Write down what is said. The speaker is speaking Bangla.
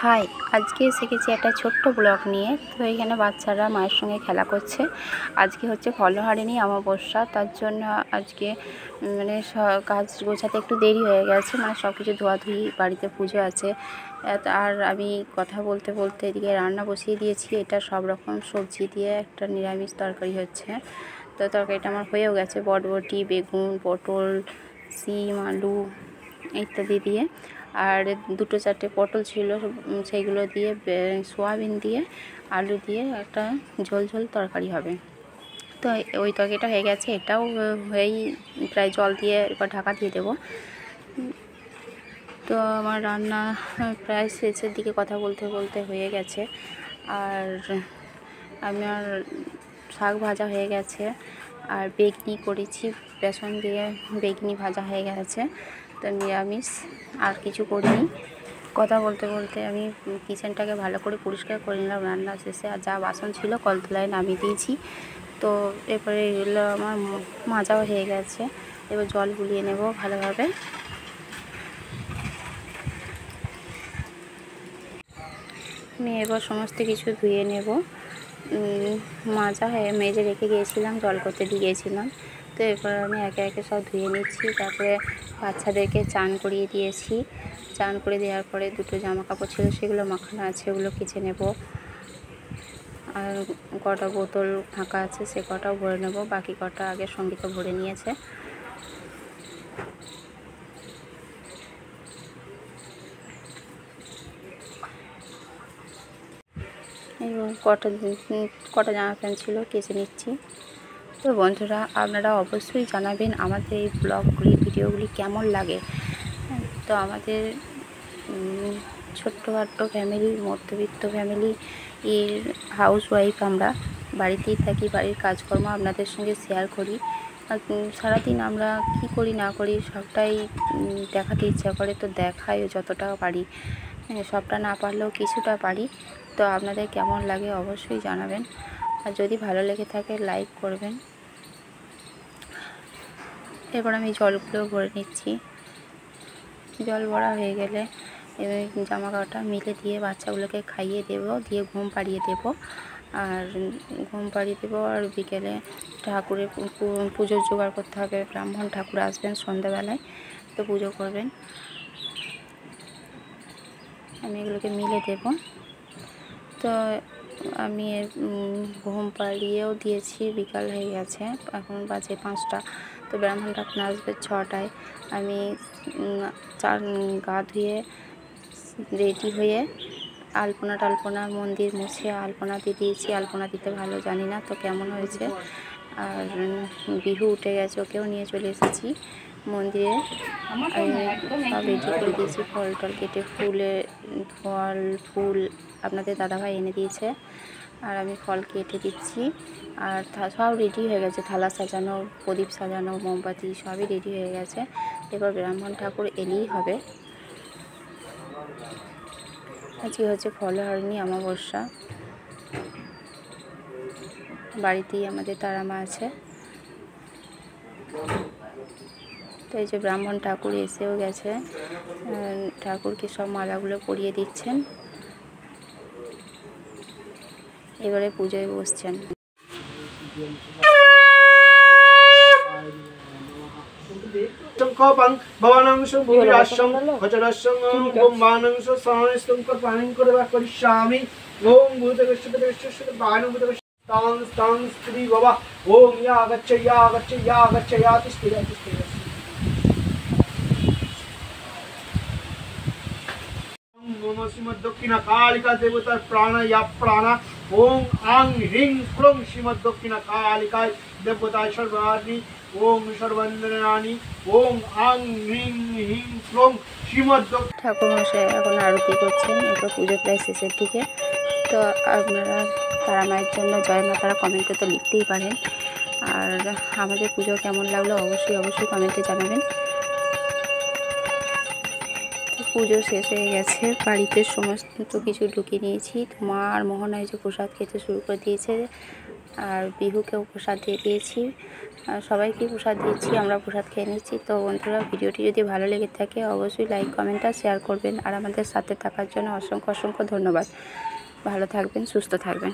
হাই, আজকে এসে গেছি একটা ছোট্ট ব্লগ নিয়ে। তো এখানে বাচ্চারা মায়ের সঙ্গে খেলা করছে। আজকে হচ্ছে ফলহারিণী অমাবস্যা, তার জন্য আজকে মানে কাজ গোছাতে একটু দেরি হয়ে গেছে, মানে সব কিছু ধোয়াধুয়ি, বাড়িতে পুজো আছে। আর আমি কথা বলতে বলতে এদিকে রান্না বসিয়ে দিয়েছি। এটা সব রকম সবজি দিয়ে একটা নিরামিষ তরকারি হচ্ছে। তো তরকারিটা আমার হয়েও গেছে, বটবটি, বেগুন, পটল, সিম, আলু ইত্যাদি দিয়ে। আর দুটো চারটে পটল ছিল, সেইগুলো দিয়ে সোয়াবিন দিয়ে আলু দিয়ে একটা ঝোল ঝোল তরকারি হবে। তো ওই তরকারিটা হয়ে গেছে, এটাও হয়েই প্রায় জল দিয়ে এবার ঢাকা দিয়ে দেবো। তো আমার রান্না প্রায় শেষের দিকে, কথা বলতে বলতে হয়ে গেছে। আর আমার শাক ভাজা হয়ে গেছে, আর বেগনি করেছি, বেসন দিয়ে বেগনি ভাজা হয়ে গেছে। তো নিরামিষ, আর কিছু করিনি। কথা বলতে বলতে আমি কিচেনটাকে ভালো করে পরিষ্কার করে নিলাম রান্না শেষে। আর যা বাসন ছিল কলতলায় নামিয়ে দিয়েছি। তো এরপরে এগুলো আমার মাজাও হয়ে গেছে। এবার জল বুলিয়ে নেব ভালোভাবে। আমি এবার সমস্ত কিছু ধুয়ে নেব। মাজা হয়ে মেজে রেখে গিয়েছিলাম, জল করতে দিয়ে গিয়েছিলাম। তো এরপর আমি একে একে সব ধুয়ে নিচ্ছি। তারপরে বাচ্চাদেরকে চান করিয়ে দিয়েছি। চান করে দেওয়ার পরে দুটো জামা কাপড় ছিল, সেগুলো মাখানো আছে, ওগুলো কেচে নেব। আর কটা বোতল ফাঁকা আছে, সে কটাও ভরে নেব। বাকি কটা আগে সঙ্গীতে ভরে নিয়েছে। এবং কটা জামা প্যান্ট ছিল, কেচে নিচ্ছি। তো বন্ধুরা, আপনারা অবশ্যই জানাবেন আমাদের এই ব্লগগুলি, ভিডিওগুলি কেমন লাগে। তো আমাদের ছোট্টখাট্টো ফ্যামিলি, মধ্যবিত্ত ফ্যামিলি এর হাউসওয়াইফ আমরা, বাড়িতেই থাকি। বাড়ির কাজকর্ম আপনাদের সঙ্গে শেয়ার করি। সারাদিন আমরা কি করি না করি সবটাই দেখাতে ইচ্ছা করে, তো দেখাই যতটা পারি। সবটা না পারলেও কিছুটা পারি। তো আপনাদের কেমন লাগে অবশ্যই জানাবেন। আর যদি ভালো লেগে থাকে লাইক করবেন। এরপর আমি জলগুলো ভরে নিচ্ছি। জল ভরা হয়ে গেলে এবার জামা কাপড়টা মিলে দিয়ে বাচ্চাগুলোকে খাইয়ে দেবো, দিয়ে ঘুম পাড়িয়ে দেবো। আর ঘুম পাড়িয়ে দেবো। আর বিকেলে ঠাকুরের পুজোর জোগাড় করতে হবে। ব্রাহ্মণ ঠাকুর আসবেন সন্ধ্যাবেলায়, তো পুজো করবেন। আমি এগুলোকে মিলে দেব। তো আমি ঘুম পাড়িয়েও দিয়েছি, বিকাল হয়ে গেছে, এখন বাজে 5টা। তো ব্রাহ্মণ ঠাকুর আসবে 6টায়। আমি গা ধুয়ে রেডি হয়ে আলপনা মন্দির মুছে আলপনা দিয়ে দিয়েছি। আলপনা দিতে ভালো জানি না, তো কেমন হয়েছে। আর বিহু উঠে গেছে, ওকেও নিয়ে চলে এসেছি মন্দিরে। আমি সব রেডি করে দিয়েছি, ফল টল কেটে, ফুল আপনাদের দাদাভাই এনে দিয়েছে। আর আমি ফল কেটে দিচ্ছি। আর সব রেডি হয়ে গেছে, থালা সাজানো, প্রদীপ সাজানো, মোমবাতি সবই রেডি হয়ে গেছে। এবার ব্রাহ্মণ ঠাকুর এলেই হবে। আজকে হচ্ছে ফলহারিণী অমাবস্যা। বাড়িতেই আমাদের তারা মা আছে। তো এই যে ব্রাহ্মণ ঠাকুর এসেও গেছে, ঠাকুরকে সব মালাগুলো পরিয়ে দিচ্ছেন। এবারে পুজোয় বসছেন। দক্ষিণা কালিকা দেবতার প্রাণা ইয়া প্রাণা। ওং আং হ্রিং ক্রং শ্রীমদ দক্ষিণা কালিকায় দেবতায় সর্বাণী। ওং সর্বন্দনানি। ওং আং হ্রিং হিং ক্রং শ্রীমদ। ঠাকুর মশাই এখন আরতি করছেন। এরপর পুজো প্রায় শেষের দিকে। তো আপনারা তারা মায়ের জন্য জয় মা তারা কমেন্টে তো লিখতেই পারেন। আর আমাদের পুজো কেমন লাগলো অবশ্যই কমেন্টে জানাবেন। পুজো শেষ হয়ে গেছে, বাড়িতে সমস্ত কিছু ঢুকিয়ে নিয়েছি। তো মা আর মোহন যে প্রসাদ খেতে শুরু করে দিয়েছে। আর বিহুকেও প্রসাদ দিয়ে দিয়েছি, সবাইকে প্রসাদ দিয়েছি, আমরা প্রসাদ খেয়ে নিচ্ছি। তো বন্ধুরা, ভিডিওটি যদি ভালো লেগে থাকে অবশ্যই লাইক, কমেন্ট আর শেয়ার করবেন। আর আমাদের সাথে থাকার জন্য অসংখ্য অসংখ্য ধন্যবাদ। ভালো থাকবেন, সুস্থ থাকবেন।